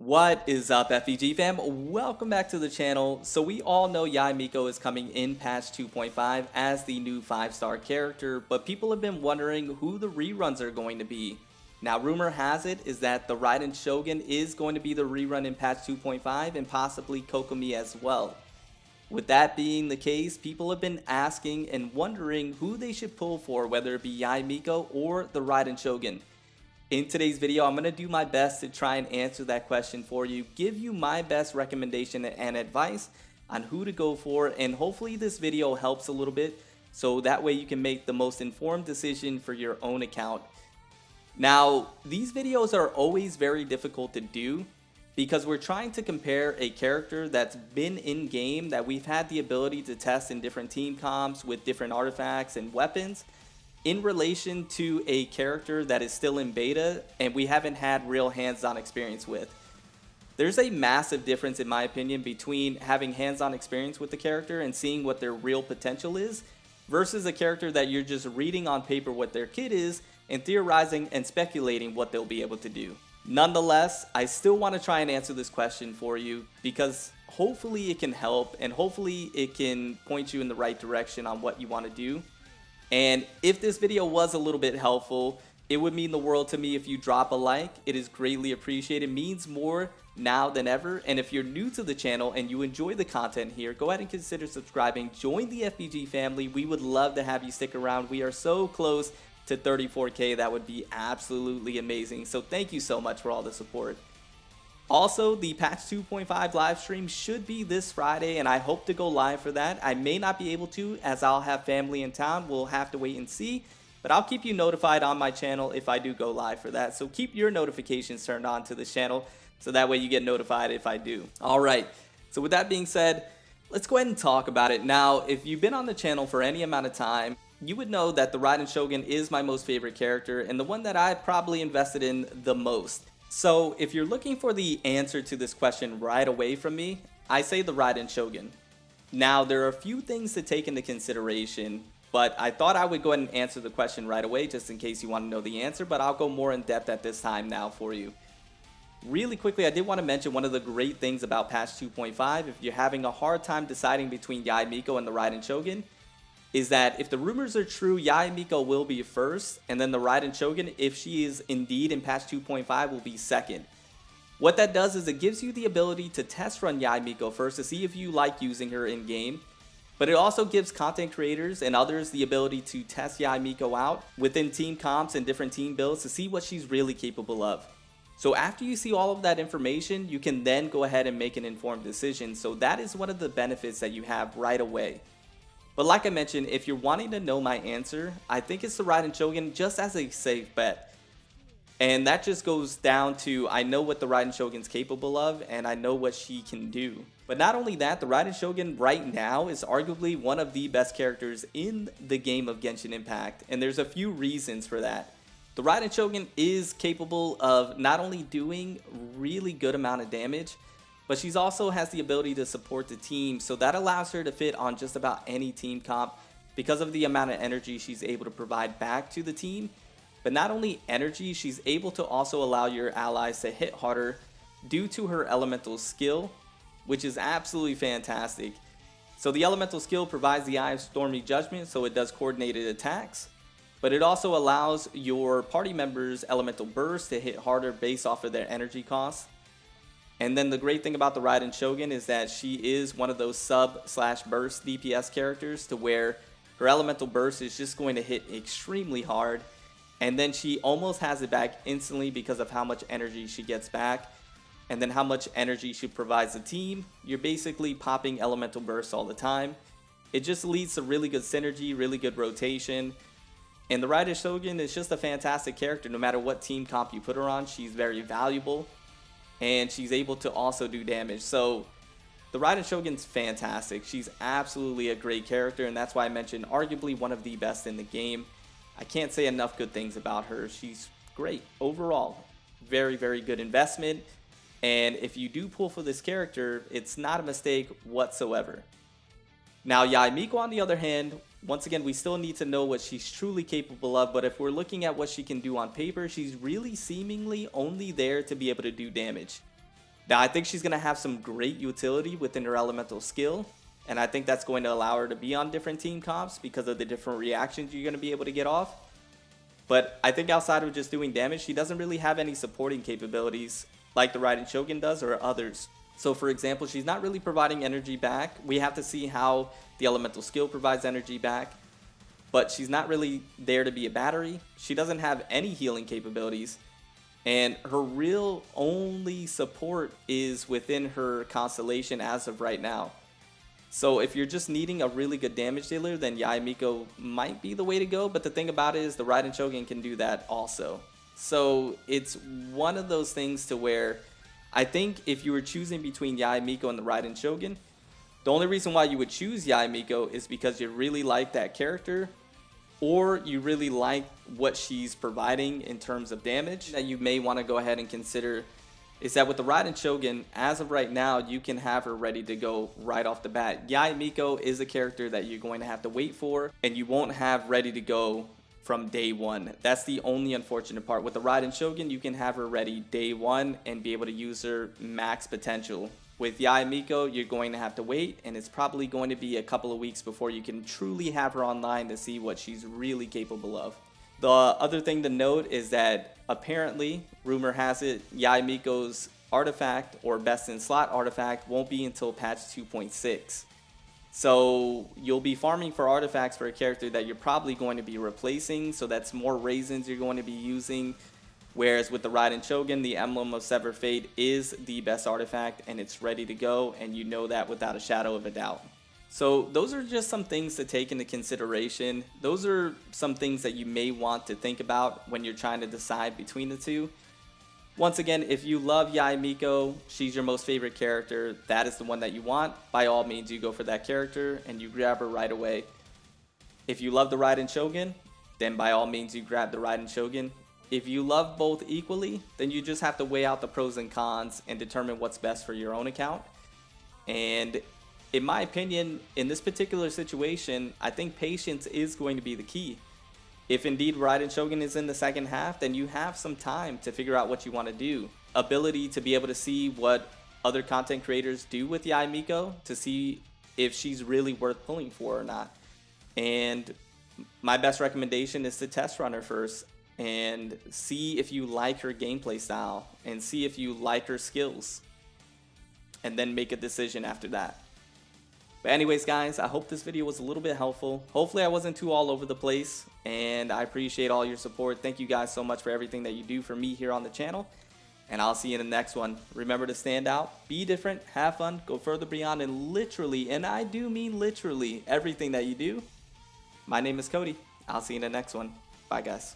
What is up, FEG fam? Welcome back to the channel. So we all know YAE MIKO is coming in patch 2.5 as the new 5-star character, but people have been wondering who the reruns are going to be. Now, rumor has it is that the Raiden Shogun is going to be the rerun in patch 2.5 and possibly Kokomi as well. With that being the case, people have been asking and wondering who they should pull for, whether it be YAE MIKO or the Raiden Shogun. In today's video, I'm going to do my best to try and answer that question for you, give you my best recommendation and advice on who to go for, and hopefully this video helps a little bit so that way you can make the most informed decision for your own account. Now, these videos are always very difficult to do because we're trying to compare a character that's been in game, that we've had the ability to test in different team comps with different artifacts and weapons, in relation to a character that is still in beta and we haven't had real hands-on experience with. There's a massive difference, in my opinion, between having hands-on experience with the character and seeing what their real potential is versus a character that you're just reading on paper what their kit is and theorizing and speculating what they'll be able to do. Nonetheless, I still want to try and answer this question for you because hopefully it can help and hopefully it can point you in the right direction on what you want to do. And if this video was a little bit helpful, it would mean the world to me if you drop a like. It is greatly appreciated, means more now than ever. And if you're new to the channel and you enjoy the content here, go ahead and consider subscribing. Join the FBG family. We would love to have you stick around. We are so close to 34K. That would be absolutely amazing. So thank you so much for all the support. Also, the patch 2.5 live stream should be this Friday, and I hope to go live for that. I may not be able to as I'll have family in town. We'll have to wait and see, but I'll keep you notified on my channel if I do go live for that. So keep your notifications turned on to the channel so that way you get notified if I do. All right, so with that being said, let's go ahead and talk about it. Now, if you've been on the channel for any amount of time, you would know that the Raiden Shogun is my most favorite character and the one that I probably invested in the most. So if you're looking for the answer to this question right away from me, I say the Raiden Shogun. Now, there are a few things to take into consideration, but I thought I would go ahead and answer the question right away just in case you want to know the answer, but I'll go more in depth at this time now for you. Really quickly, I did want to mention one of the great things about patch 2.5, if you're having a hard time deciding between YAE MIKO and the Raiden Shogun, is that if the rumors are true, YAE MIKO will be first, and then the Raiden Shogun, if she is indeed in patch 2.5, will be second. What that does is it gives you the ability to test run YAE MIKO first to see if you like using her in game, but it also gives content creators and others the ability to test YAE MIKO out within team comps and different team builds to see what she's really capable of. So after you see all of that information, you can then go ahead and make an informed decision. So that is one of the benefits that you have right away. But like I mentioned, if you're wanting to know my answer, I think it's the Raiden Shogun just as a safe bet. And that just goes down to I know what the Raiden Shogun's capable of and I know what she can do. But not only that, the Raiden Shogun right now is arguably one of the best characters in the game of Genshin Impact. And there's a few reasons for that. The Raiden Shogun is capable of not only doing really good amount of damage, but she also has the ability to support the team, so that allows her to fit on just about any team comp because of the amount of energy she's able to provide back to the team. But not only energy, she's able to also allow your allies to hit harder due to her elemental skill, which is absolutely fantastic. So the elemental skill provides the Eye of Stormy Judgment, so it does coordinated attacks, but it also allows your party members' elemental burst to hit harder based off of their energy costs. And then the great thing about the Raiden Shogun is that she is one of those sub/burst DPS characters to where her elemental burst is just going to hit extremely hard. And then she almost has it back instantly because of how much energy she gets back. And then how much energy she provides the team. You're basically popping elemental bursts all the time. It just leads to really good synergy, really good rotation. And the Raiden Shogun is just a fantastic character. No matter what team comp you put her on, she's very valuable. And she's able to also do damage. So the Raiden Shogun's fantastic. She's absolutely a great character, and that's why I mentioned arguably one of the best in the game. I can't say enough good things about her. She's great overall. Very, very good investment. And if you do pull for this character, it's not a mistake whatsoever. Now, YAE MIKO, on the other hand, once again, we still need to know what she's truly capable of, but if we're looking at what she can do on paper, she's really seemingly only there to be able to do damage. Now, I think she's going to have some great utility within her elemental skill, and I think that's going to allow her to be on different team comps because of the different reactions you're going to be able to get off. But I think outside of just doing damage, she doesn't really have any supporting capabilities like the Raiden Shogun does or others. So for example, she's not really providing energy back. We have to see how the elemental skill provides energy back, but she's not really there to be a battery. She doesn't have any healing capabilities, and her real only support is within her constellation as of right now. So if you're just needing a really good damage dealer, then YAE MIKO might be the way to go, but the thing about it is the Raiden Shogun can do that also. So it's one of those things to where I think if you were choosing between YAE MIKO and the Raiden Shogun, the only reason why you would choose YAE MIKO is because you really like that character, or you really like what she's providing in terms of damage. That you may want to go ahead and consider is that with the Raiden Shogun, as of right now, you can have her ready to go right off the bat. YAE MIKO is a character that you're going to have to wait for, and you won't have ready to go from day one. That's the only unfortunate part. With the Raiden Shogun, you can have her ready day one and be able to use her max potential. With YAE MIKO, you're going to have to wait, and it's probably going to be a couple of weeks before you can truly have her online to see what she's really capable of. The other thing to note is that apparently, rumor has it, YAE MIKO's artifact or best in slot artifact won't be until patch 2.6. So you'll be farming for artifacts for a character that you're probably going to be replacing, so that's more raisins you're going to be using. Whereas with the Raiden Shogun, the Emblem of Severed Fate is the best artifact, and it's ready to go, and you know that without a shadow of a doubt. So those are just some things to take into consideration. Those are some things that you may want to think about when you're trying to decide between the two. Once again, if you love YAE MIKO, she's your most favorite character, that is the one that you want, by all means you go for that character and you grab her right away. If you love the Raiden Shogun, then by all means you grab the Raiden Shogun. If you love both equally, then you just have to weigh out the pros and cons and determine what's best for your own account. And in my opinion, in this particular situation, I think patience is going to be the key. If indeed Raiden Shogun is in the second half, then you have some time to figure out what you want to do. Ability to be able to see what other content creators do with YAE MIKO to see if she's really worth pulling for or not. And my best recommendation is to test run her first and see if you like her gameplay style and see if you like her skills, and then make a decision after that. But anyways guys, I hope this video was a little bit helpful. Hopefully I wasn't too all over the place, and I appreciate all your support. Thank you guys so much for everything that you do for me here on the channel, and I'll see you in the next one. Remember to stand out, be different, have fun, go further beyond, and literally, and I do mean literally, everything that you do. My name is Cody. I'll see you in the next one. Bye guys.